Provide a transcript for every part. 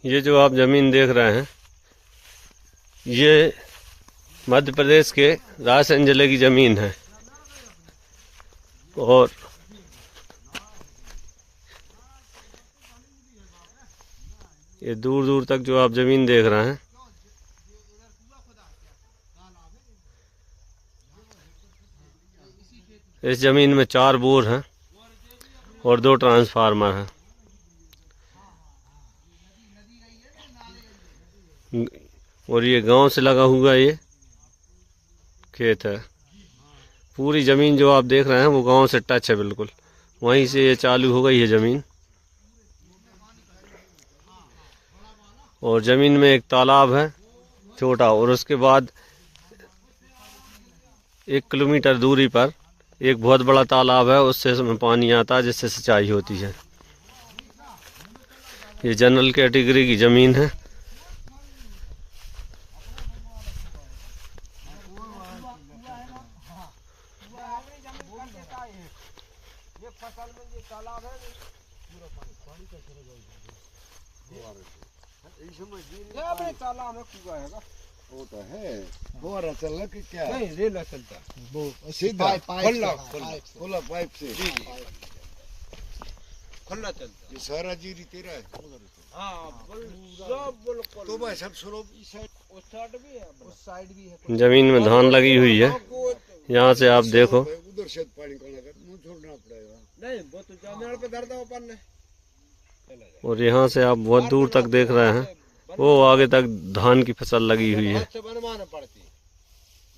ये जो आप ज़मीन देख रहे हैं ये मध्य प्रदेश के रायसेन जिले की ज़मीन है और ये दूर दूर तक जो आप ज़मीन देख रहे हैं इस ज़मीन में 4 बोर हैं और 2 ट्रांसफार्मर हैं। और ये गांव से लगा हुआ ये खेत है। पूरी ज़मीन जो आप देख रहे हैं वो गांव से टच है बिल्कुल, वहीं से ये चालू हो गई है ज़मीन। और ज़मीन में एक तालाब है छोटा और उसके बाद 1 किलोमीटर दूरी पर एक बहुत बड़ा तालाब है, उससे उसमें पानी आता है जिससे सिंचाई होती है। ये जनरल कैटेगरी की ज़मीन है। वो तो है बोरा चलना कि क्या नहीं रेला चलता वो सीधा खुला पाइप से जी जी खुला चलता। ये सारा जीरी तेरा है। हाँ सब तो भाई सब सुनो उस साइड भी है। ज़मीन में धान लगी हुई है, यहाँ से आप देखो। उधर से पानी का लगा मुंह छोड़ना पड़ेगा। नहीं वो तो जमीन पे दर्द ऊपर ने। और यहाँ से आप बहुत दूर तक देख रहे हैं, वो आगे तक धान की फसल लगी हुई है।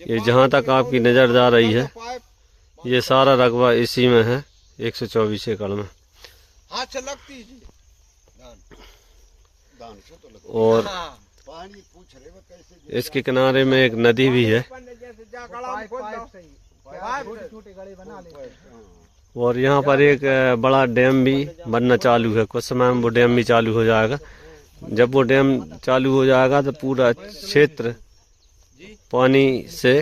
ये जहाँ तक आपकी नज़र जा रही है ये सारा रकबा इसी में है 124 एकड़ में। हाथ से लगती जी दान से तो लगा। और पानी पूछ रहे वो कैसे इसके किनारे में एक नदी भी है और यहाँ पर एक बड़ा डैम भी बनना चालू है। कुछ समय में वो डैम भी चालू हो जाएगा। जब वो डैम चालू हो जाएगा तो पूरा क्षेत्र पानी से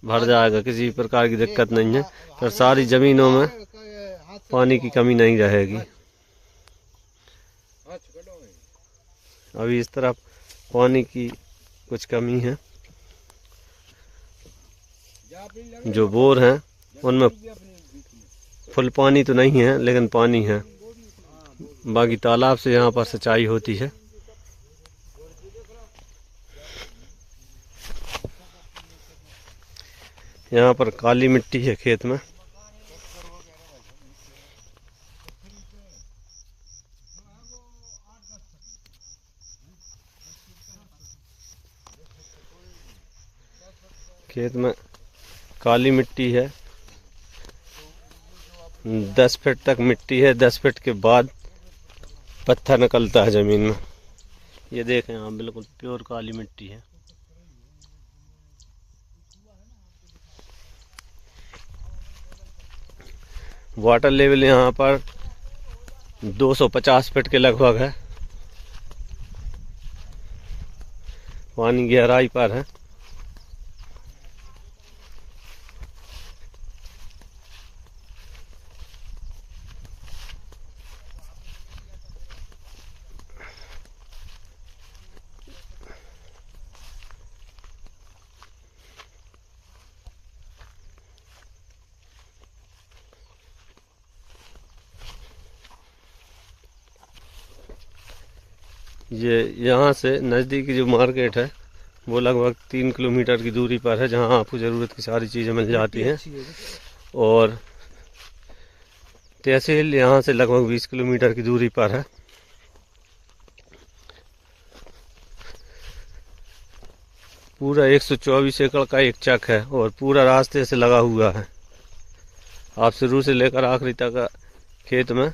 भर जाएगा, किसी प्रकार की दिक्कत नहीं है। फिर सारी ज़मीनों में पानी की कमी नहीं रहेगी। अभी इस तरफ पानी की कुछ कमी है। जो बोर हैं उनमें फुल पानी तो नहीं है लेकिन पानी है। बाकी तालाब से यहाँ पर सिंचाई होती है। यहाँ पर काली मिट्टी है खेत में। खेत में काली मिट्टी है, 10 फीट तक मिट्टी है, 10 फीट के बाद पत्थर निकलता है ज़मीन में। ये देखें आप, बिल्कुल प्योर काली मिट्टी है। वाटर लेवल यहाँ पर 250 फीट के लगभग है। पानी गहराई पर है। ये यहाँ से नज़दीकी जो मार्केट है वो लगभग 3 किलोमीटर की दूरी पर है, जहाँ आपको ज़रूरत की सारी चीज़ें मिल जाती हैं। और तहसील यहाँ से लगभग 20 किलोमीटर की दूरी पर है। पूरा 124 एकड़ का एक चक है और पूरा रास्ते से लगा हुआ है। आप शुरू से लेकर आखिरी तक खेत में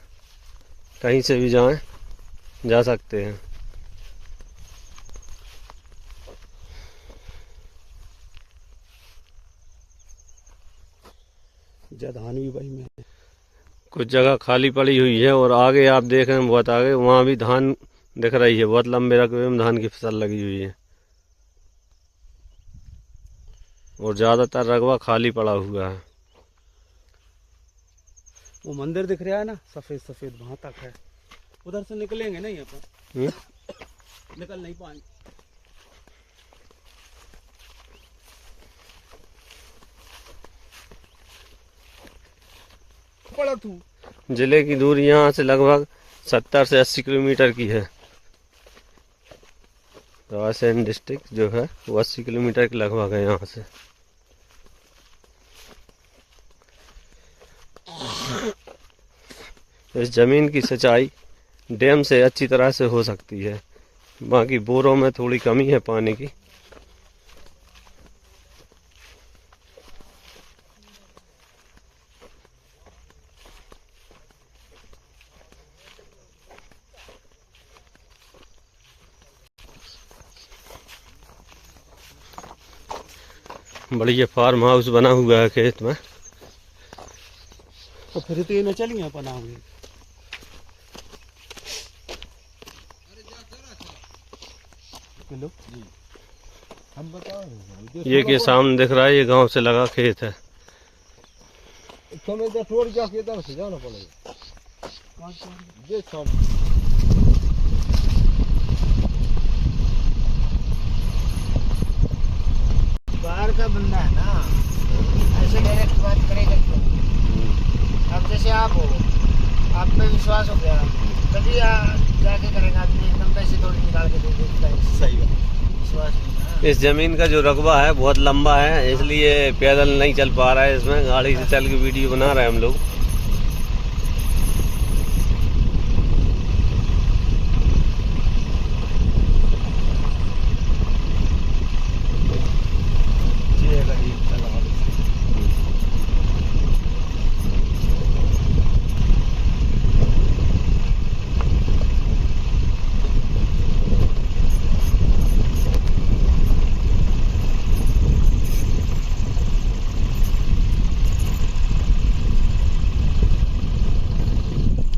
कहीं से भी जा सकते हैं। धान भी भाई में कुछ जगह खाली पड़ी हुई है और आगे आप देख रहे हैं बहुत आगे, वहाँ भी धान दिख रही है। बहुत लंबे रकबे में धान की फसल लगी हुई है और ज़्यादातर रकबा खाली पड़ा हुआ है। वो मंदिर दिख रहा है ना, सफेद सफेद, वहाँ तक है। उधर से निकलेंगे नहीं अपन। निकल नहीं पाएंगे। पड़ा तू। जिले की दूरी यहाँ से लगभग 70 से 80 किलोमीटर की है। रायसेन डिस्ट्रिक्ट जो है वो 80 किलोमीटर के लगभग है यहाँ से। इस जमीन की सिंचाई डैम से अच्छी तरह से हो सकती है, बाकी बोरों में थोड़ी कमी है पानी की। बढ़िया फार्म हाउस बना हुआ है खेत में। तो फिर तो ये न चलिए अपना होंगे। हम बताओ ये के सामने दिख रहा है, ये गांव से लगा खेत है। तुम्हें तो टोर जाके इधर से जाना पड़ेगा। ये सब बाहर का बंदा है ना, ऐसे डायरेक्ट बात करेगा क्यों? अब जैसे आप हो, आप पे विश्वास हो गया तभी जाके करेगा आदमी, एकदम पैसे थोड़ी निकाल के दे देता है। सही बात। विश्वास नहीं ना। इस जमीन का जो रकबा है बहुत लंबा है, इसलिए पैदल नहीं चल पा रहा है। इसमें गाड़ी से चल के वीडियो बना रहे हैं हम लोग।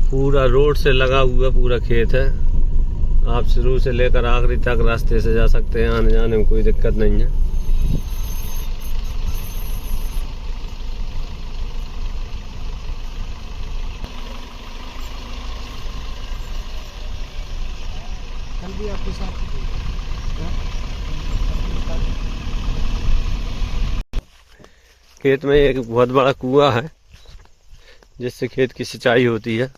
पूरा रोड से लगा हुआ पूरा खेत है। आप शुरू से लेकर आखिरी तक रास्ते से जा सकते हैं, आने जाने में कोई दिक्कत नहीं है। कल भी आपके साथ खेत में एक बहुत बड़ा कुआं है जिससे खेत की सिंचाई होती है।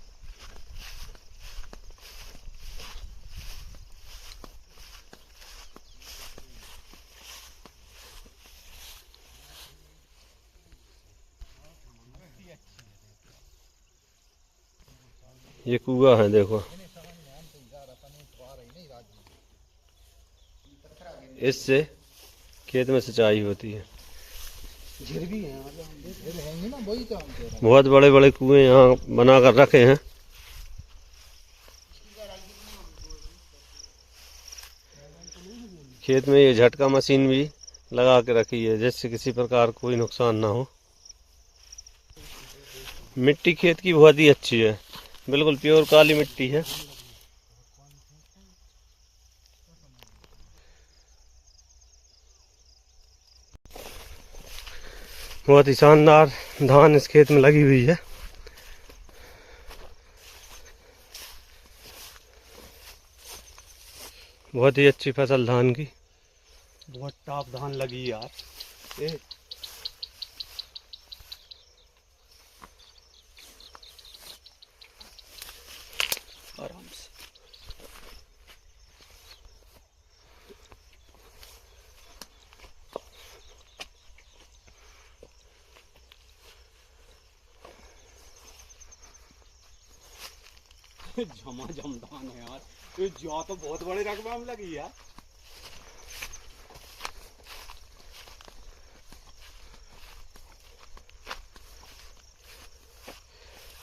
ये कुआं है, देखो इससे खेत में सिंचाई होती है। झिर भी है, मतलब रहेंगे ना, वही तो हम कह रहे हैं। बहुत बड़े बड़े कुएं यहाँ बना कर रखे हैं। खेत में ये झटका मशीन भी लगा के रखी है जिससे किसी प्रकार कोई नुकसान ना हो। मिट्टी खेत की बहुत ही अच्छी है, बिल्कुल प्योर काली मिट्टी है। बहुत ही शानदार धान इस खेत में लगी हुई है। बहुत ही अच्छी फसल धान की। बहुत टॉप धान लगी यार। ए आराम से। झमाझम धान है यार। ये जौ तो बहुत बड़े रकबा में लगी यार।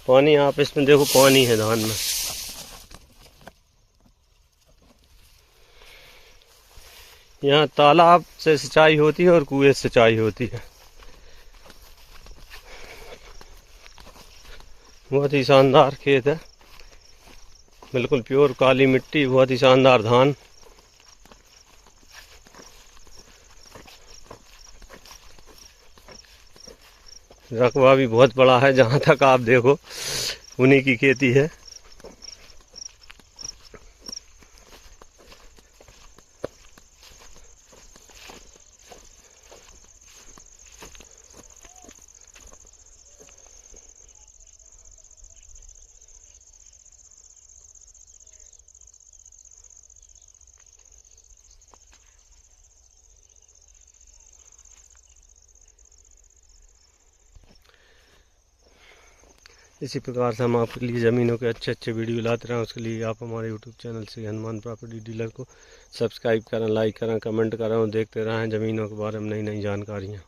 पानी आप इसमें देखो, पानी है धान में। यहाँ तालाब से सिंचाई होती है और कुएं से सिंचाई होती है। बहुत ही शानदार खेत है, बिल्कुल प्योर काली मिट्टी, बहुत ही शानदार धान। रकबा भी बहुत बड़ा है, जहाँ तक आप देखो उन्हीं की खेती है। इसी प्रकार से हम आपके लिए ज़मीनों के अच्छे अच्छे वीडियो लाते रहें। उसके लिए आप हमारे यूट्यूब चैनल से हनुमान प्रॉपर्टी डीलर को सब्सक्राइब करें, लाइक करें, कमेंट करें और देखते रहें ज़मीनों के बारे में नई नई जानकारियाँ।